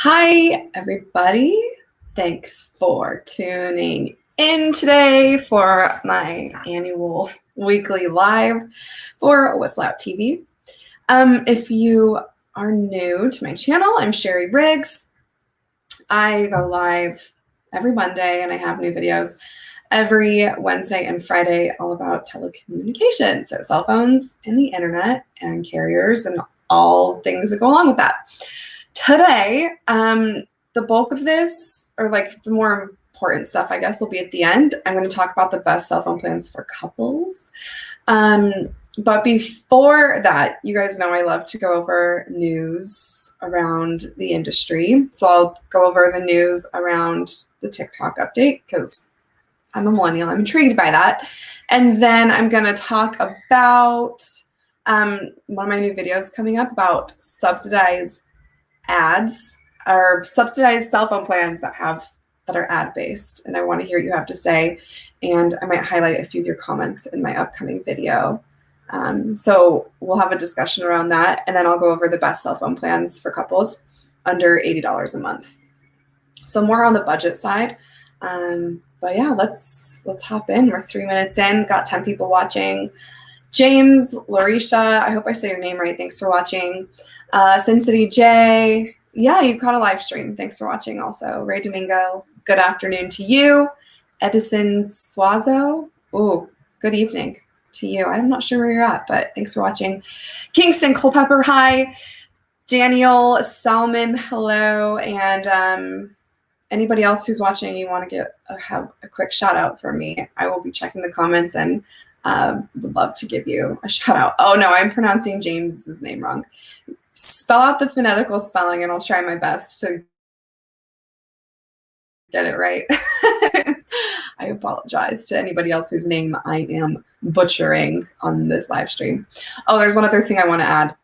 Hi, everybody. Thanks for tuning in today for my annual weekly live for WhistleOut TV. If you are new to my channel, I'm Sherri Briggs. I go live every Monday and I have new videos every Wednesday and Friday all about telecommunications, so cell phones and the internet and carriers and all things that go along with that. Today, the bulk of this, or like the more important stuff, I guess, will be at the end. I'm going to talk about the best cell phone plans for couples. But before that, you guys know I love to go over news around the industry. So I'll go over the news around the TikTok update because I'm a millennial. I'm intrigued by that. And then I'm going to talk about one of my new videos coming up about subsidized ads or subsidized cell phone plans that are ad-based, and I want to hear what you have to say, and I might highlight a few of your comments in my upcoming video. So we'll have a discussion around that, and then I'll go over the best cell phone plans for couples under $80 a month. So more on the budget side, but yeah, let's hop in. We're 3 minutes in, got 10 people watching. James, Larisha, I hope I say your name right. Thanks for watching. Sin City J, yeah, you caught a live stream. Thanks for watching also. Ray Domingo, good afternoon to you. Edison Suazo, oh, good evening to you. I'm not sure where you're at, but thanks for watching. Kingston Culpepper, hi. Daniel Salmon, hello. And anybody else who's watching, you want to have a quick shout out for me, I will be checking the comments and would love to give you a shout out. Oh no, I'm pronouncing James's name wrong. Spell out the phonetical spelling and I'll try my best to get it right. I apologize to anybody else whose name I am butchering on this live stream. Oh, there's one other thing I want to add.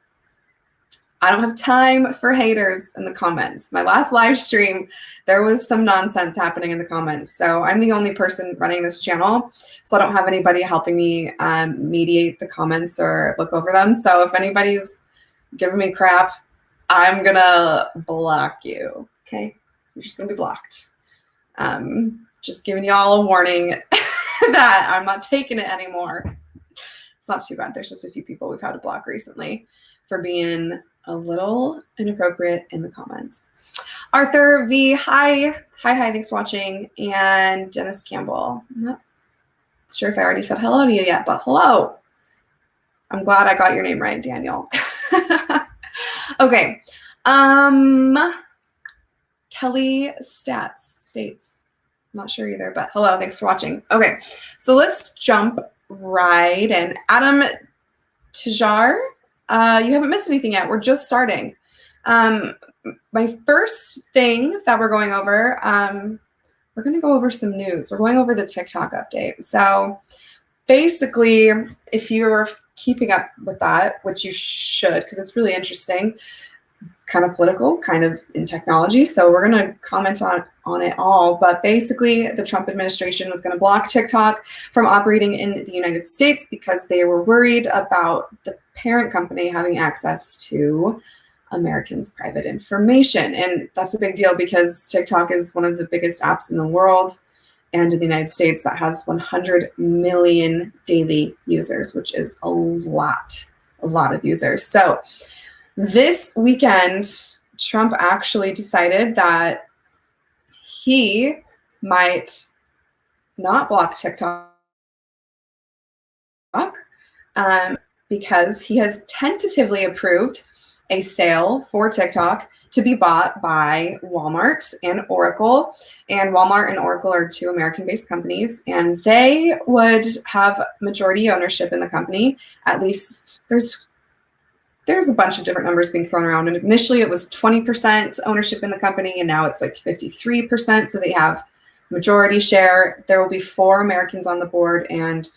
I don't have time for haters in the comments. My last live stream, there was some nonsense happening in the comments. So I'm the only person running this channel. So I don't have anybody helping me mediate the comments or look over them. So if anybody's giving me crap, I'm gonna block you, okay? You're just gonna be blocked. Just giving you all a warning that I'm not taking it anymore. It's not too bad. There's just a few people we've had to block recently for being a little inappropriate in the comments. Arthur V, hi, thanks for watching. And Dennis Campbell, I'm not sure if I already said hello to you yet, but hello. I'm glad I got your name right, Daniel. Okay. Kelly states, I'm not sure either, but hello, thanks for watching. Okay, so let's jump right in. Adam Tijar, you haven't missed anything yet. We're just starting. My first thing that we're going over, we're going to go over some news. We're going over the TikTok update. So basically, if you're keeping up with that, which you should, because it's really interesting, kind of political, kind of in technology. So we're going to comment on it all. But basically, the Trump administration was going to block TikTok from operating in the United States because they were worried about the parent company having access to Americans' private information. And that's a big deal because TikTok is one of the biggest apps in the world and in the United States that has 100 million daily users, which is a lot of users. So this weekend, Trump actually decided that he might not block TikTok because he has tentatively approved a sale for TikTok to be bought by Walmart and Oracle. And Walmart and Oracle are two American-based companies, and they would have majority ownership in the company. At least there's a bunch of different numbers being thrown around. And initially it was 20% ownership in the company, and now it's like 53%. So they have majority share. There will be 4 Americans on the board and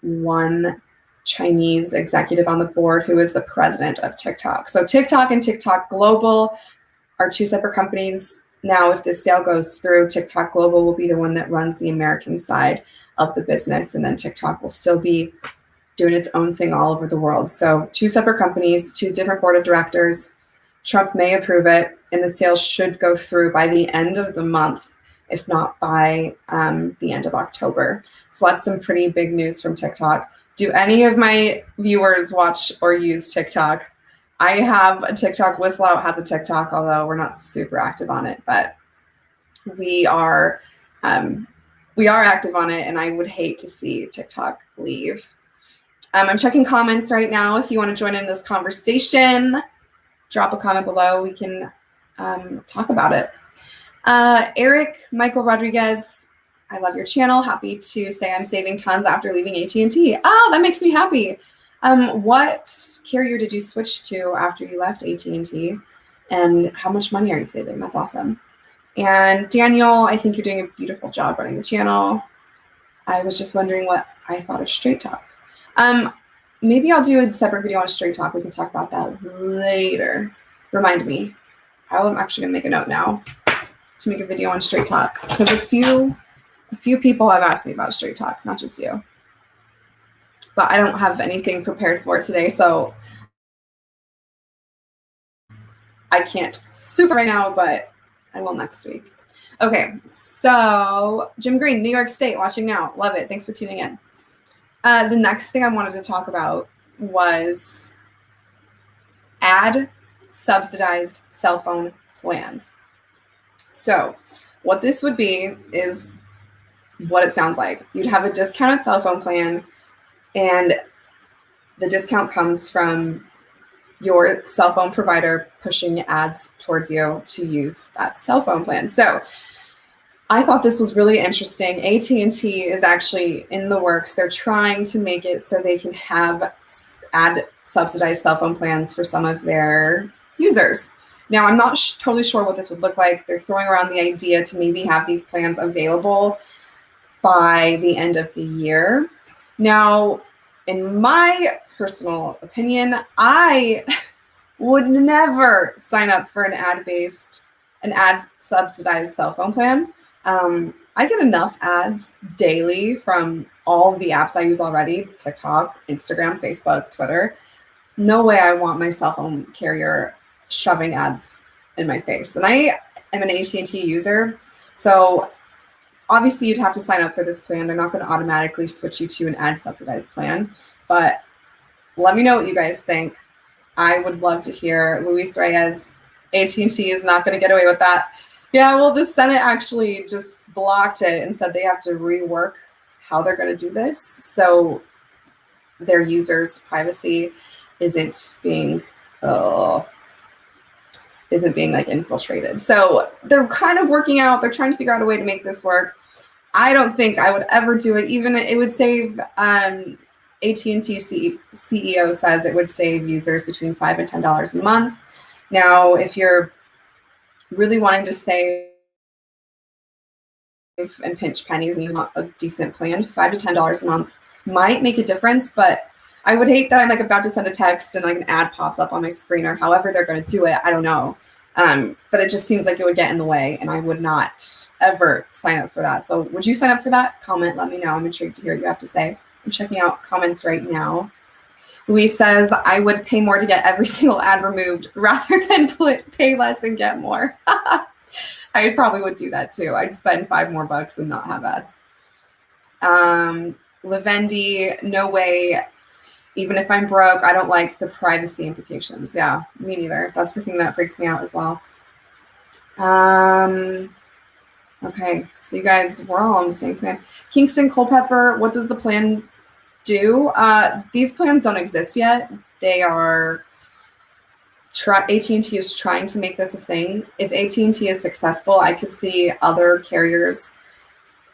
one Chinese executive on the board who is the president of TikTok. So TikTok and TikTok Global are 2 separate companies. Now, if this sale goes through, TikTok Global will be the one that runs the American side of the business, and then TikTok will still be doing its own thing all over the world. So 2 separate companies, 2 different board of directors. Trump may approve it. and the sale should go through by the end of the month, if not by the end of October. So that's some pretty big news from TikTok. Do any of my viewers watch or use TikTok? I have a TikTok. WhistleOut has a TikTok, although we're not super active on it, but we are active on it, and I would hate to see TikTok leave. I'm checking comments right now. If you want to join in this conversation, drop a comment below. We can talk about it. Eric Michael Rodriguez, I love your channel. Happy to say I'm saving tons after leaving AT&T. Oh, that makes me happy. What carrier did you switch to after you left AT&T, and how much money are you saving? That's awesome. And Daniel, I think you're doing a beautiful job running the channel. I was just wondering what I thought of Straight Talk. Maybe I'll do a separate video on Straight Talk. We can talk about that later. Remind me. I'm actually gonna make a note now to make a video on Straight Talk, because a few people have asked me about Straight Talk, not just you. But I don't have anything prepared for it today, so I can't super right now, but I will next week. Okay, so Jim Green, New York State, watching now. Love it. Thanks for tuning in. The next thing I wanted to talk about was ad-subsidized cell phone plans. So what this would be is what it sounds like. You'd have a discounted cell phone plan, and the discount comes from your cell phone provider pushing ads towards you to use that cell phone plan. So I thought this was really interesting. AT&T is actually in the works. They're trying to make it so they can have ad-subsidized cell phone plans for some of their users. Now, I'm not totally sure what this would look like. They're throwing around the idea to maybe have these plans available by the end of the year. Now, in my personal opinion, I would never sign up for an ad-subsidized cell phone plan. I get enough ads daily from all the apps I use already: TikTok, Instagram, Facebook, Twitter. No way I want my cell phone carrier shoving ads in my face. And I am an AT&T user, so obviously you'd have to sign up for this plan. They're not going to automatically switch you to an ad-subsidized plan, but let me know what you guys think. I would love to hear. Luis Reyes, AT&T is not going to get away with that. Yeah, well, the Senate actually just blocked it and said they have to rework how they're going to do this, so their users' privacy isn't being like infiltrated. So they're kind of working out. They're trying to figure out a way to make this work. I don't think I would ever do it. Even it would save. AT&T CEO says it would save users between $5 and $10 a month. Now, if you're really wanting to save and pinch pennies and you want a decent plan, $5 to $10 a month might make a difference, but I would hate that I'm like about to send a text and like an ad pops up on my screen, or however they're going to do it. I don't know. But it just seems like it would get in the way, and I would not ever sign up for that. So would you sign up for that? Comment, let me know. I'm intrigued to hear what you have to say. I'm checking out comments right now. Luis says, I would pay more to get every single ad removed rather than pay less and get more. I probably would do that too. I'd spend $5 more and not have ads. Lavendi, no way. Even if I'm broke, I don't like the privacy implications. Yeah, me neither. That's the thing that freaks me out as well. Okay, so you guys, we're all on the same plan. Kingston Culpepper, what does the plan do? These plans don't exist yet. They are, AT&T is trying to make this a thing. If AT&T is successful, I could see other carriers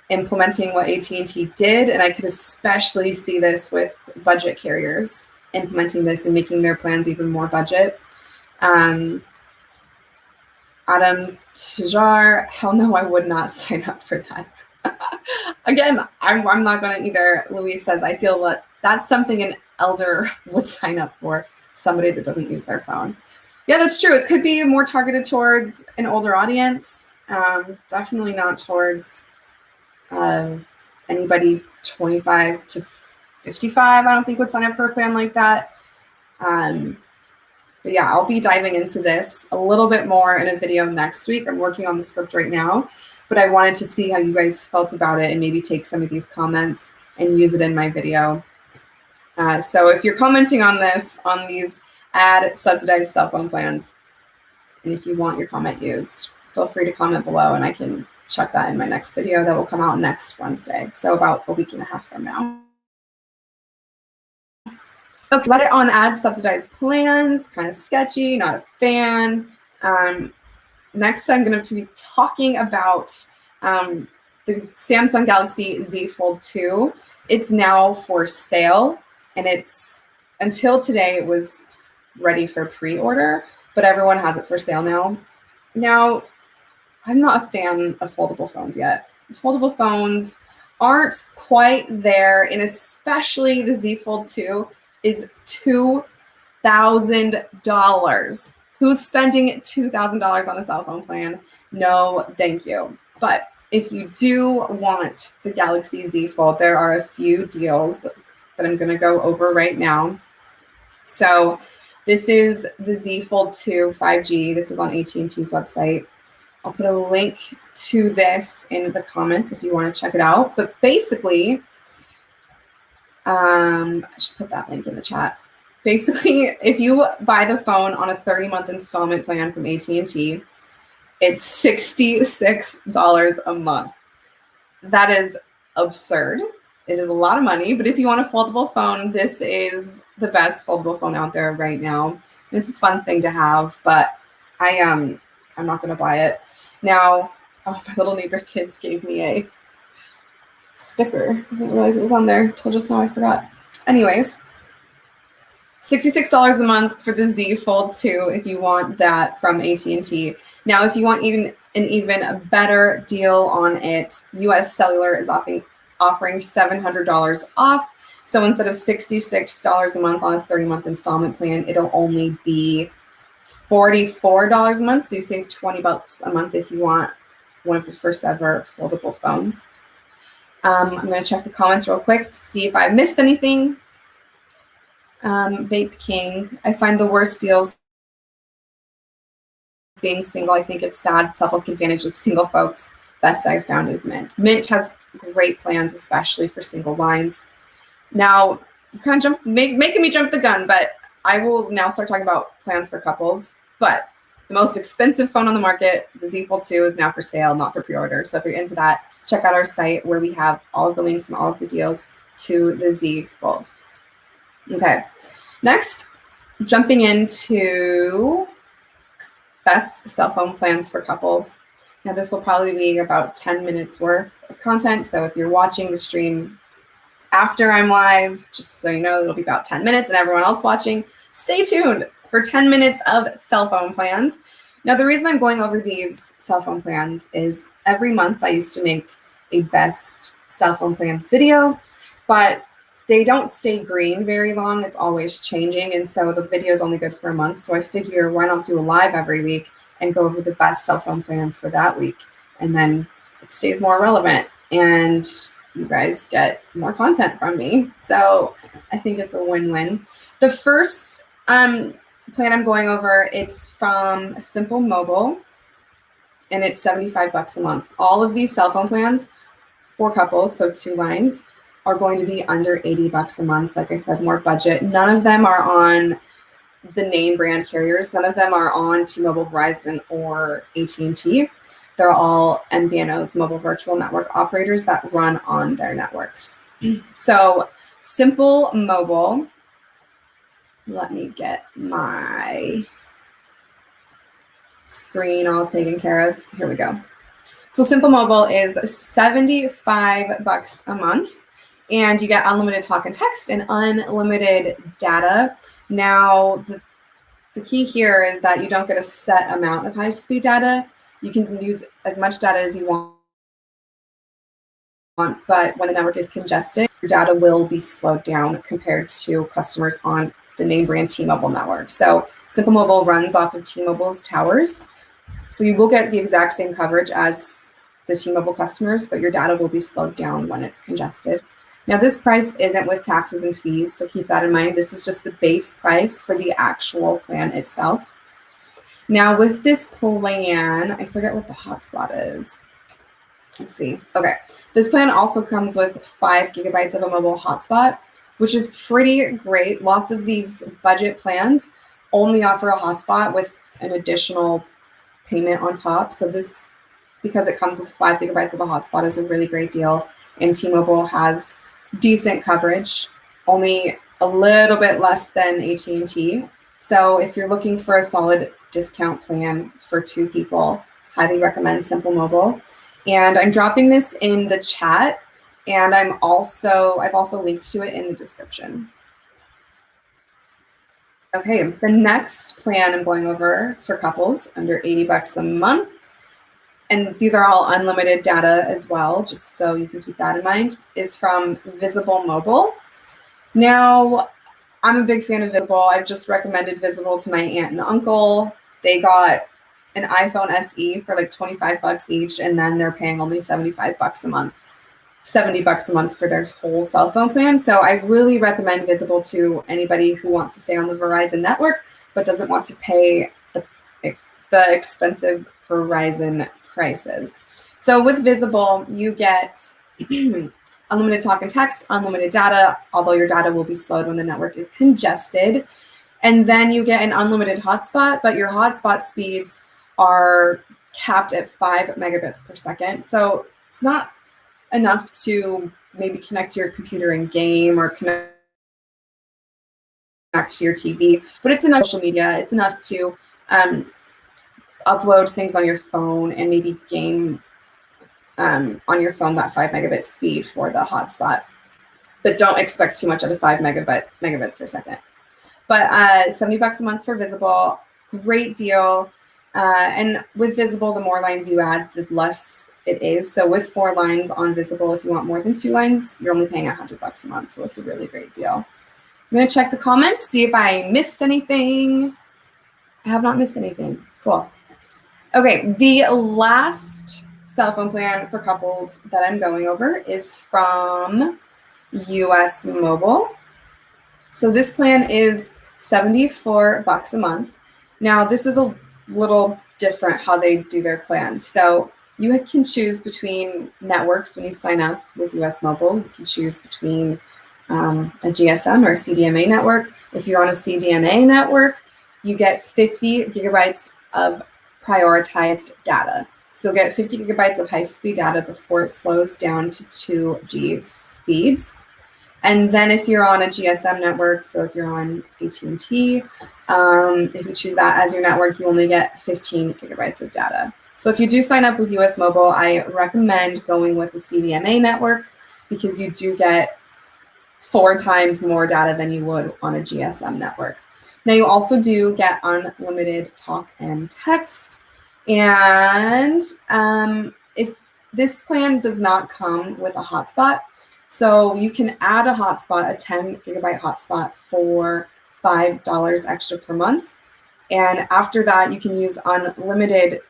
implementing what AT&T did, and I could especially see this with budget carriers implementing this and making their plans even more budget. Adam Tijar, hell no, I would not sign up for that. Again, I'm not going to either. Luis says, I feel that that's something an elder would sign up for, somebody that doesn't use their phone. Yeah, that's true. It could be more targeted towards an older audience. Definitely not towards anybody 25 to 55. I don't think would sign up for a plan like that. But But yeah, I'll be diving into this a little bit more in a video next week. I'm working on the script right now, but I wanted to see how you guys felt about it and maybe take some of these comments and use it in my video. So if you're commenting on this, on these ad-subsidized cell phone plans, and if you want your comment used, feel free to comment below and I can check that in my next video that will come out next Wednesday. So about a week and a half from now. Okay, let it on ad-subsidized plans, kind of sketchy, not a fan. Next, I'm going to be talking about the Samsung Galaxy Z Fold 2. It's now for sale, and it's until today it was ready for pre-order, but everyone has it for sale now. Now, I'm not a fan of foldable phones yet. Foldable phones aren't quite there, and especially the Z Fold 2 is $2,000. Who's spending $2,000 on a cell phone plan? No, thank you. But if you do want the Galaxy Z Fold, there are a few deals that I'm going to go over right now. So this is the Z Fold 2 5G. This is on AT&T's website. I'll put a link to this in the comments if you want to check it out. But basically, I just put that link in the chat. Basically, if you buy the phone on a 30-month installment plan from AT&T, it's $66 a month. That is absurd. It is a lot of money, but if you want a foldable phone, this is the best foldable phone out there right now. It's a fun thing to have, but I'm not going to buy it. Now, oh, my little neighbor kids gave me a sticker. I didn't realize it was on there until just now. I forgot. Anyways, $66 a month for the Z Fold 2 if you want that from AT&T. Now, if you want an even better deal on it, US Cellular is offering $700 off. So instead of $66 a month on a 30-month installment plan, it'll only be $44 a month. So you save $20 a month if you want one of the first ever foldable phones. I'm going to check the comments real quick to see if I missed anything. Vape King, I find the worst deals being single. I think it's sad. Self-help advantage of single folks. Best I've found is Mint. Mint has great plans, especially for single lines. Now, you kind of making me jump the gun, but I will now start talking about plans for couples. But the most expensive phone on the market, the Z Fold 2, is now for sale, not for pre-order. So if you're into that, check out our site where we have all of the links and all of the deals to the Z Fold. Okay, next, jumping into best cell phone plans for couples. Now this will probably be about 10 minutes worth of content. So if you're watching the stream after I'm live, just so you know, it'll be about 10 minutes, and everyone else watching, stay tuned for 10 minutes of cell phone plans. Now, the reason I'm going over these cell phone plans is every month I used to make a best cell phone plans video, but they don't stay green very long. It's always changing. And so the video is only good for a month. So I figure why not do a live every week and go over the best cell phone plans for that week. And then it stays more relevant and you guys get more content from me. So I think it's a win-win. The first plan I'm going over, it's from Simple Mobile, and it's $75 a month. All of these cell phone plans for couples, so 2 lines, are going to be under $80 a month. Like I said, more budget. None of them are on the name brand carriers. None of them are on T-Mobile, Verizon, or AT&T. They're all MVNOs, mobile virtual network operators that run on their networks. So Simple Mobile, let me get my screen all taken care of. Here we go. So Simple Mobile is $75 a month, and you get unlimited talk and text and unlimited data. Now, the key here is that you don't get a set amount of high-speed data. You can use as much data as you want, but when the network is congested, your data will be slowed down compared to customers on the name brand T-Mobile network. So Simple Mobile runs off of T-Mobile's towers. So you will get the exact same coverage as the T-Mobile customers, but your data will be slowed down when it's congested. Now this price isn't with taxes and fees, so keep that in mind. This is just the base price for the actual plan itself. Now with this plan, I forget what the hotspot is. Let's see. Okay, this plan also comes with 5 gigabytes of a mobile hotspot, which is pretty great. Lots of these budget plans only offer a hotspot with an additional payment on top. So this, because it comes with 5 gigabytes of a hotspot, is a really great deal. And T-Mobile has decent coverage, only a little bit less than AT&T. So if you're looking for a solid discount plan for 2 people, highly recommend Simple Mobile. And I'm dropping this in the chat, and I've also linked to it in the description. Okay, the next plan I'm going over for couples under $80 a month, and these are all unlimited data as well, just so you can keep that in mind, is from Visible Mobile. Now, I'm a big fan of Visible. I've just recommended Visible to my aunt and uncle. They got an iPhone SE for like $25 each, and then they're paying only $75 a month. $70 a month for their whole cell phone plan. So I really recommend Visible to anybody who wants to stay on the Verizon network but doesn't want to pay the expensive Verizon prices. So with Visible, you get unlimited talk and text, unlimited data, although your data will be slowed when the network is congested. And then you get an unlimited hotspot, but your hotspot speeds are capped at 5 megabits per second. So it's not enough to maybe connect to your computer and game or connect to your TV, but it's enough social media. It's enough to upload things on your phone and maybe game on your phone that 5 megabit speed for the hotspot. But don't expect too much out of 5 megabits per second. But $70 a month for Visible, great deal. And with Visible, the more lines you add, the less it is. So with 4 lines on Visible, if you want more than 2 lines, you're only paying $100 a month. So it's a really great deal. I'm going to check the comments, see if I missed anything. I have not missed anything. Cool. Okay, the last cell phone plan for couples that I'm going over is from US Mobile. So this plan is $74 a month. Now, this is a little different how they do their plans. So you can choose between networks when you sign up with US Mobile. You can choose between a GSM or a CDMA network. If you're on a CDMA network, you get 50 gigabytes of prioritized data. So you'll get 50 gigabytes of high-speed data before it slows down to 2G speeds. And then if you're on a GSM network, so if you're on AT&T, if you choose that as your network, you only get 15 gigabytes of data. So if you do sign up with US Mobile, I recommend going with the CDMA network because you do get 4 times more data than you would on a GSM network. Now you also do get unlimited talk and text. And if this plan does not come with a hotspot, so you can add a hotspot, a 10 gigabyte hotspot for $5 extra per month. And after that, you can use unlimited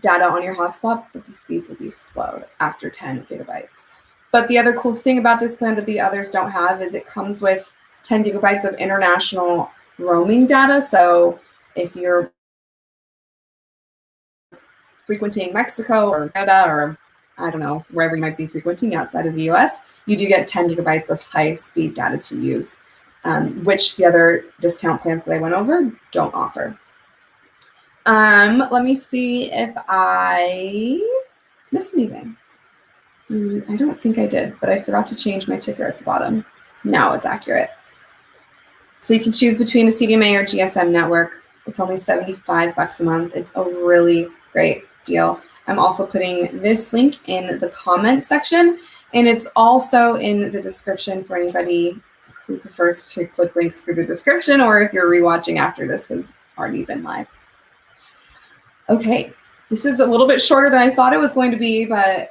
data on your hotspot, but the speeds will be slowed after 10 gigabytes. But the other cool thing about this plan that the others don't have is it comes with 10 gigabytes of international roaming data. So if you're frequenting Mexico or Canada or I don't know, wherever you might be frequenting outside of the US, you do get 10 gigabytes of high-speed data to use, which the other discount plans that I went over don't offer. Let me see if I missed anything. I don't think I did, but I forgot to change my ticker at the bottom. Now it's accurate. So you can choose between a CDMA or GSM network. It's only $75 a month. It's a really great deal. I'm also putting this link in the comment section, and it's also in the description for anybody who prefers to click links through the description, or if you're rewatching after this has already been live. Okay, this is a little bit shorter than I thought it was going to be, but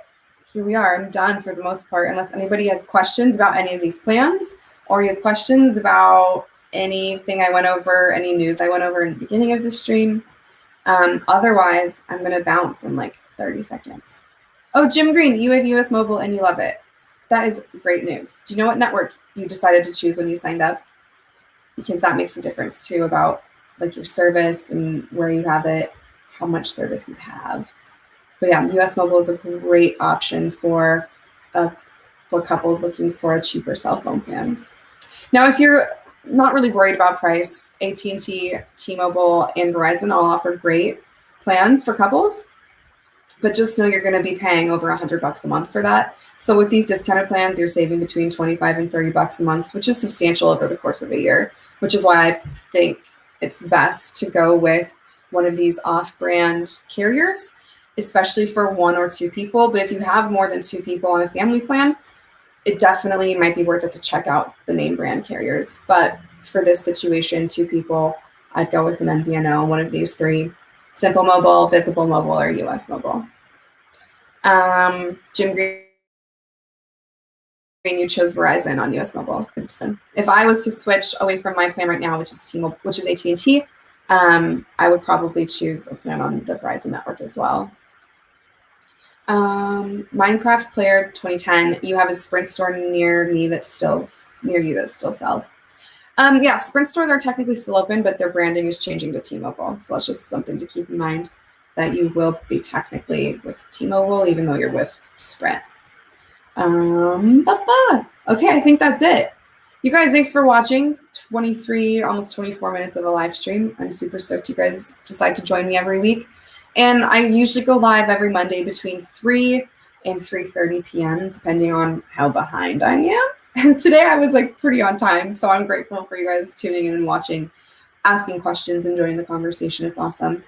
here we are. I'm done for the most part, unless anybody has questions about any of these plans, or you have questions about anything I went over, any news I went over in the beginning of the stream. Otherwise, I'm going to bounce in like 30 seconds. Oh, Jim Green, you have US Mobile and you love it. that is great news. Do you know what network you decided to choose when you signed up? Because that makes a difference too about like your service and where you have it, how much service you have. But yeah, US Mobile is a great option for couples looking for a cheaper cell phone plan. Now, if you're not really worried about price, AT&T, T-Mobile, and Verizon all offer great plans for couples, but just know you're going to be paying over $100 a month for that. So with these discounted plans, you're saving between $25 and $30 a month, which is substantial over the course of a year, which is why I think it's best to go with one of these off-brand carriers, especially for 1 or 2 people. But if you have more than 2 people on a family plan, it definitely might be worth it to check out the name brand carriers. But for this situation, 2 people, I'd go with an MVNO, one of these 3. Simple Mobile, Visible Mobile, or US Mobile. Jim Green, you chose Verizon on US Mobile. If I was to switch away from my plan right now, which is T-Mobile, which is AT&T, I would probably choose a plan on the Verizon network as well. Minecraft Player 2010. You have a Sprint store near you that still sells. Yeah, Sprint stores are technically still open, but their branding is changing to T-Mobile. So that's just something to keep in mind, that you will be technically with T-Mobile, even though you're with Sprint. Okay, I think that's it. You guys, thanks for watching. 23, almost 24 minutes of a live stream. I'm super stoked you guys decide to join me every week. And I usually go live every Monday between 3 and 3:30 p.m., depending on how behind I am. And today I was like pretty on time, so I'm grateful for you guys tuning in and watching, asking questions, and joining the conversation. It's awesome.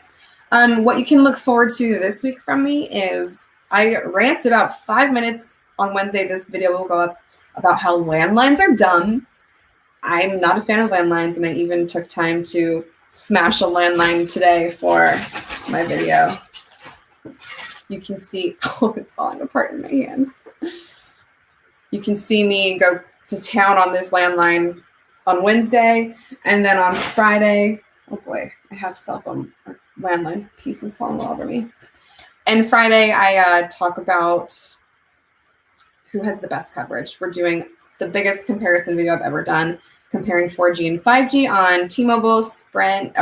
What you can look forward to this week from me is I rant about 5 minutes on Wednesday. This video will go up about how landlines are dumb. I'm not a fan of landlines, and I even took time to smash a landline today for my video. You can see, oh, it's falling apart in my hands. You can see me go to town on this landline on Wednesday, and then on Friday, oh boy, I have cell phone or landline pieces falling all over me. And Friday, I talk about who has the best coverage. We're doing the biggest comparison video I've ever done, comparing 4G and 5G on T-Mobile, Sprint,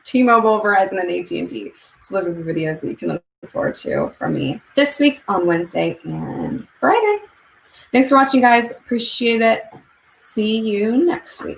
T-Mobile, Verizon, and AT&T. So those are the videos that you can look forward to from me this week on Wednesday and Friday. Thanks for watching, guys. Appreciate it. See you next week.